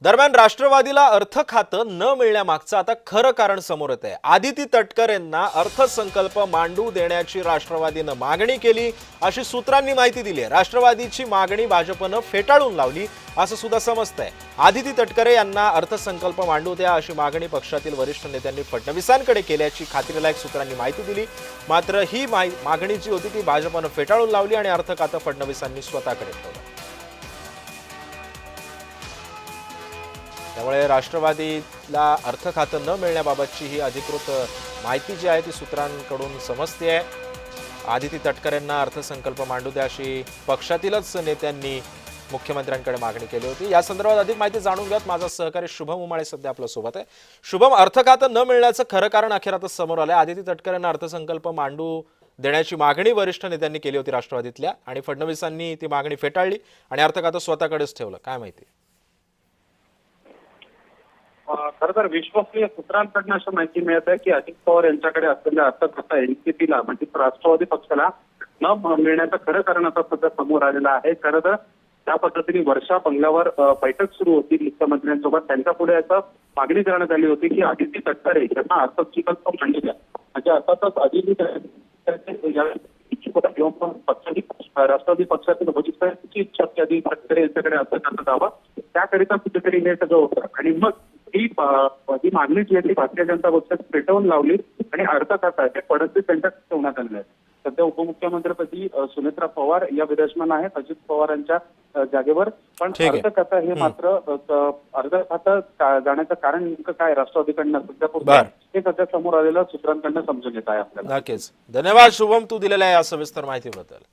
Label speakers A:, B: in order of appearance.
A: दरम्यान राष्ट्रवादीला अर्थ खातं न मिळण्यामागचं आता खरं कारण समोर येत आहे। आदिती तटकर यांना अर्थसंकल्प मांडू देण्याची राष्ट्रवादीनं मागणी केली अशी सूत्रांनी माहिती दिली आहे। राष्ट्रवादीची मागणी भाजपनं फेटाळून लावली असं सुद्धा समजतंय। आदिती तटकरे यांना अर्थसंकल्प मांडू द्या अशी मागणी पक्षातील वरिष्ठ नेत्यांनी फडणवीसांकडे केल्याची खात्रीलायक सूत्रांनी माहिती दिली। मात्र ही मागणी जी होती ती भाजपनं फेटाळून लावली आणि अर्थ खातं फडणवीसांनी स्वतःकडे ठेवलं। त्यामुळे राष्ट्रवादीला अर्थ खातं न मिळण्याबाबतची ही अधिकृत माहिती जी आहे ती सूत्रांकडून समजते आहे। आदिती तटकर यांना अर्थसंकल्प मांडू द्या अशी पक्षातीलच नेत्यांनी मुख्यमंत्र्यांकडे मागणी केली होती। या संदर्भात अधिक माहिती जाणून घेत माझा सहकारी शुभम उमाळे सध्या आपल्या सोबत आहे। शुभम, अर्थ खातं न मिळण्याचं खरं कारण अखेर आता समोर आलंय। आदिती तटकर यांना अर्थसंकल्प मांडू देण्याची मागणी वरिष्ठ नेत्यांनी केली होती राष्ट्रवादीतल्या, आणि फडणवीसांनी ती मागणी फेटाळली आणि अर्थ खातं स्वतःकडेच ठेवलं। काय माहिती?
B: खरं तर विश्वसनीय सूत्रांकडून अशी माहिती मिळत आहे की अजित पवार यांच्याकडे असलेल्या अर्थखाता एनसीपीला म्हणजे राष्ट्रवादी पक्षाला न मिळण्याचं खरं कारण आता सध्या समोर आलेलं आहे। खरं तर त्या पद्धतीने वर्षा बंगल्यावर बैठक सुरू होती मुख्यमंत्र्यांसोबत। त्यांच्या पुढे असं मागणी करण्यात आली होती की आदिती तटकरे यांना अर्थसंकल्प मांडू द्या। म्हणजे अर्थातच आदिती राष्ट्रवादी पक्षातील भविष्याची इच्छा की आदिती तटकरे यांच्याकडे अर्थखातं द्यावं, त्याकरिता कुठेतरी हे सगळं होतं। आणि मग ही मागणी जी आहे ती भारतीय जनता पक्षात पेटवून लावली आणि अर्थखातं ते फडणवीस यांच्या ठेवण्यात आणलं आहे। सध्या उपमुख्यमंत्रीपदी सुनेत्रा पवार या विराजमान आहेत अजित पवारांच्या जागेवर। पण अर्थखातं हे मात्र अर्थखातं जाण्याचं कारण नेमकं काय राष्ट्रवादीकडनं सध्या हे सध्या समोर आलेल्या सूत्रांकडनं समजून येत आहे आपल्याला।
A: नक्कीच, धन्यवाद शुभम, तू दिलेल्या या सविस्तर माहितीबद्दल।